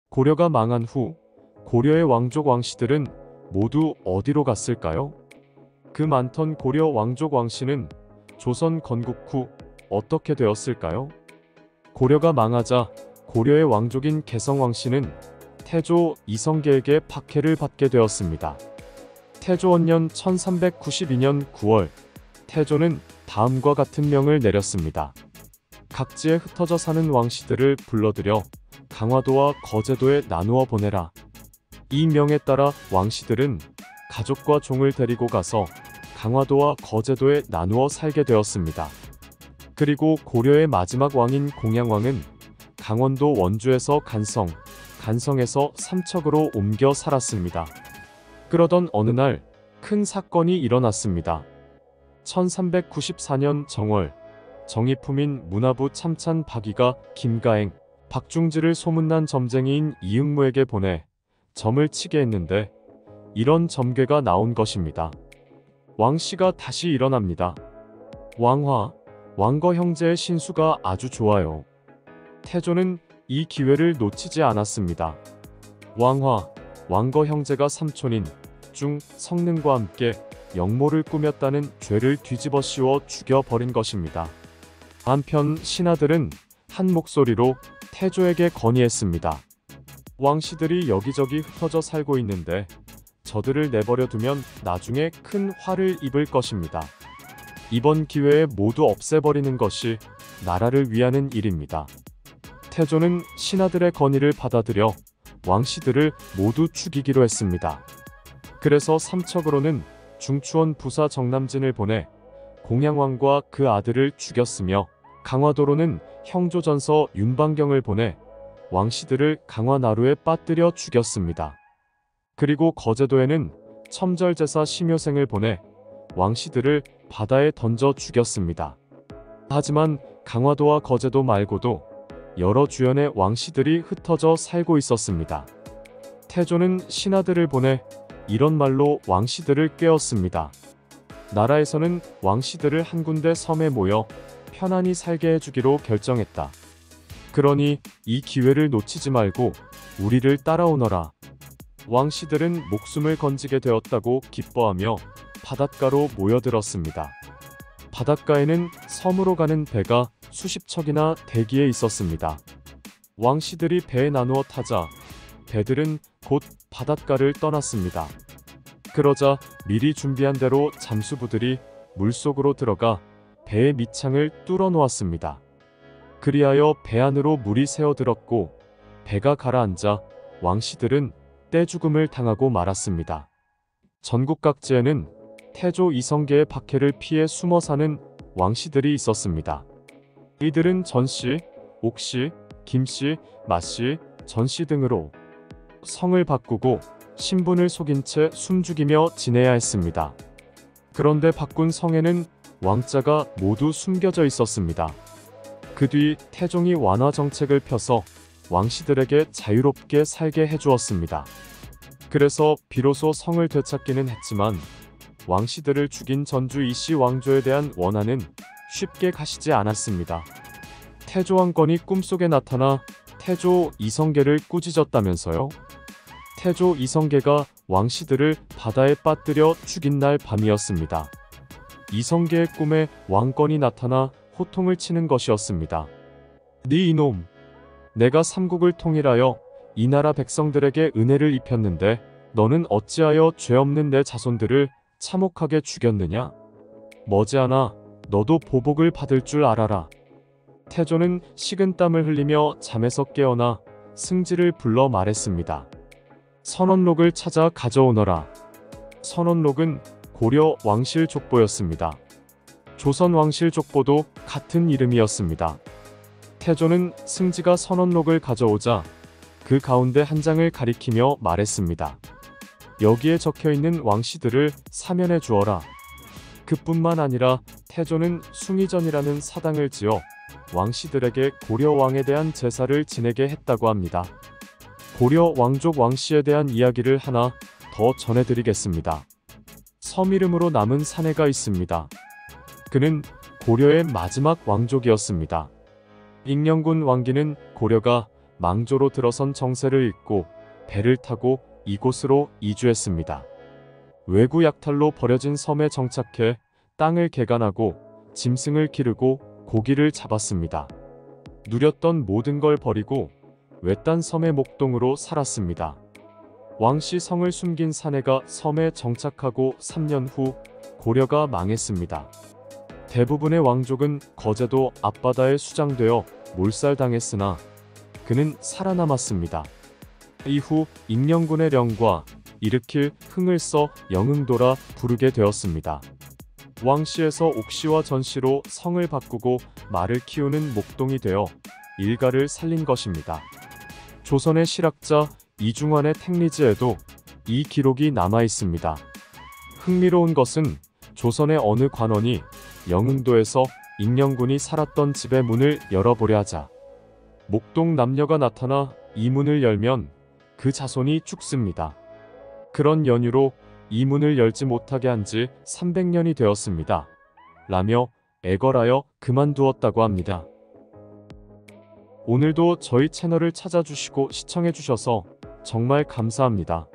고려가 망한 후 고려의 왕족 왕씨들은 모두 어디로 갔을까요? 그 많던 고려 왕족 왕씨는 조선 건국 후 어떻게 되었을까요? 고려가 망하자 고려의 왕족인 개성 왕씨는 태조 이성계에게 박해를 받게 되었습니다. 태조 원년 1392년 9월, 태조는 다음과 같은 명을 내렸습니다. 각지에 흩어져 사는 왕씨들을 불러들여 강화도와 거제도에 나누어 보내라. 이 명에 따라 왕씨들은 가족과 종을 데리고 가서 강화도와 거제도에 나누어 살게 되었습니다. 그리고 고려의 마지막 왕인 공양왕은 강원도 원주에서 간성, 간성에서 삼척으로 옮겨 살았습니다. 그러던 어느 날 큰 사건이 일어났습니다. 1394년 정월, 정의품인 문화부 참찬 박이가 김가행, 박중지를 소문난 점쟁이인 이응무에게 보내 점을 치게 했는데 이런 점괘가 나온 것입니다. 왕씨가 다시 일어납니다. 왕화, 왕거 형제의 신수가 아주 좋아요. 태조는 이 기회를 놓치지 않았습니다. 왕화, 왕거 형제가 삼촌인 중 성능과 함께 영모를 꾸몄다는 죄를 뒤집어 씌워 죽여버린 것입니다. 한편 신하들은 한 목소리로 태조에게 건의했습니다. 왕씨들이 여기저기 흩어져 살고 있는데 저들을 내버려 두면 나중에 큰 화를 입을 것입니다. 이번 기회에 모두 없애버리는 것이 나라를 위하는 일입니다. 태조는 신하들의 건의를 받아들여 왕씨들을 모두 죽이기로 했습니다. 그래서 삼척으로는 중추원 부사 정남진을 보내 공양왕과 그 아들을 죽였으며 강화도로는 형조전서 윤방경을 보내 왕씨들을 강화나루에 빠뜨려 죽였습니다. 그리고 거제도에는 첨절제사 심효생을 보내 왕씨들을 바다에 던져 죽였습니다. 하지만 강화도와 거제도 말고도 여러 주연의 왕씨들이 흩어져 살고 있었습니다. 태조는 신하들을 보내 이런 말로 왕씨들을 꾀었습니다. 나라에서는 왕씨들을 한 군데 섬에 모여 편안히 살게 해주기로 결정했다. 그러니 이 기회를 놓치지 말고 우리를 따라오너라. 왕씨들은 목숨을 건지게 되었다고 기뻐하며 바닷가로 모여들었습니다. 바닷가에는 섬으로 가는 배가 수십 척이나 대기해 있었습니다. 왕씨들이 배에 나누어 타자 배들은 곧 바닷가를 떠났습니다. 그러자 미리 준비한 대로 잠수부들이 물속으로 들어가 배의 밑창을 뚫어 놓았습니다. 그리하여 배 안으로 물이 새어들었고 배가 가라앉아 왕씨들은 떼죽음을 당하고 말았습니다. 전국 각지에는 태조 이성계의 박해를 피해 숨어 사는 왕씨들이 있었습니다. 이들은 전씨, 옥씨, 김씨, 마씨, 전씨 등으로 성을 바꾸고 신분을 속인 채 숨죽이며 지내야 했습니다. 그런데 바꾼 성에는 왕자가 모두 숨겨져 있었습니다. 그 뒤 태종이 완화 정책을 펴서 왕씨들에게 자유롭게 살게 해주었습니다. 그래서 비로소 성을 되찾기는 했지만 왕씨들을 죽인 전주 이씨 왕조에 대한 원한은 쉽게 가시지 않았습니다. 태조 왕건이 꿈속에 나타나 태조 이성계를 꾸짖었다면서요? 태조 이성계가 왕씨들을 바다에 빠뜨려 죽인 날 밤이었습니다. 이성계의 꿈에 왕건이 나타나 호통을 치는 것이었습니다. 네 이놈! 내가 삼국을 통일하여 이 나라 백성들에게 은혜를 입혔는데 너는 어찌하여 죄 없는 내 자손들을 참혹하게 죽였느냐? 머지않아 너도 보복을 받을 줄 알아라. 태조는 식은땀을 흘리며 잠에서 깨어나 승지를 불러 말했습니다. 선원록을 찾아 가져오너라. 선원록은 고려 왕실 족보였습니다. 조선 왕실 족보도 같은 이름이었습니다. 태조는 승지가 선원록을 가져오자 그 가운데 한 장을 가리키며 말했습니다. 여기에 적혀있는 왕씨들을 사면해 주어라. 그뿐만 아니라 태조는 숭의전이라는 사당을 지어 왕씨들에게 고려 왕에 대한 제사를 지내게 했다고 합니다. 고려 왕족 왕씨에 대한 이야기를 하나 더 전해드리겠습니다. 섬 이름으로 남은 사내가 있습니다. 그는 고려의 마지막 왕족이었습니다. 익령군 왕기는 고려가 망조로 들어선 정세를 잇고 배를 타고 이곳으로 이주했습니다. 외구 약탈로 버려진 섬에 정착해 땅을 개간하고 짐승을 기르고 고기를 잡았습니다. 누렸던 모든 걸 버리고 외딴 섬의 목동으로 살았습니다. 왕씨 성을 숨긴 사내가 섬에 정착하고 3년 후 고려가 망했습니다. 대부분의 왕족은 거제도 앞바다에 수장되어 몰살당했으나 그는 살아남았습니다. 이후 익령군의 령과 일으킬 흥을 써 영흥도라 부르게 되었습니다. 왕씨에서 옥씨와 전씨로 성을 바꾸고 말을 키우는 목동이 되어 일가를 살린 것입니다. 조선의 실학자 이중환의 택리지에도 이 기록이 남아 있습니다. 흥미로운 것은 조선의 어느 관원이 영흥도에서 익령군이 살았던 집의 문을 열어보려 하자 목동 남녀가 나타나 이 문을 열면 그 자손이 죽습니다. 그런 연유로 이 문을 열지 못하게 한 지 300년이 되었습니다. 라며 애걸하여 그만두었다고 합니다. 오늘도 저희 채널을 찾아주시고 시청해주셔서 정말 감사합니다.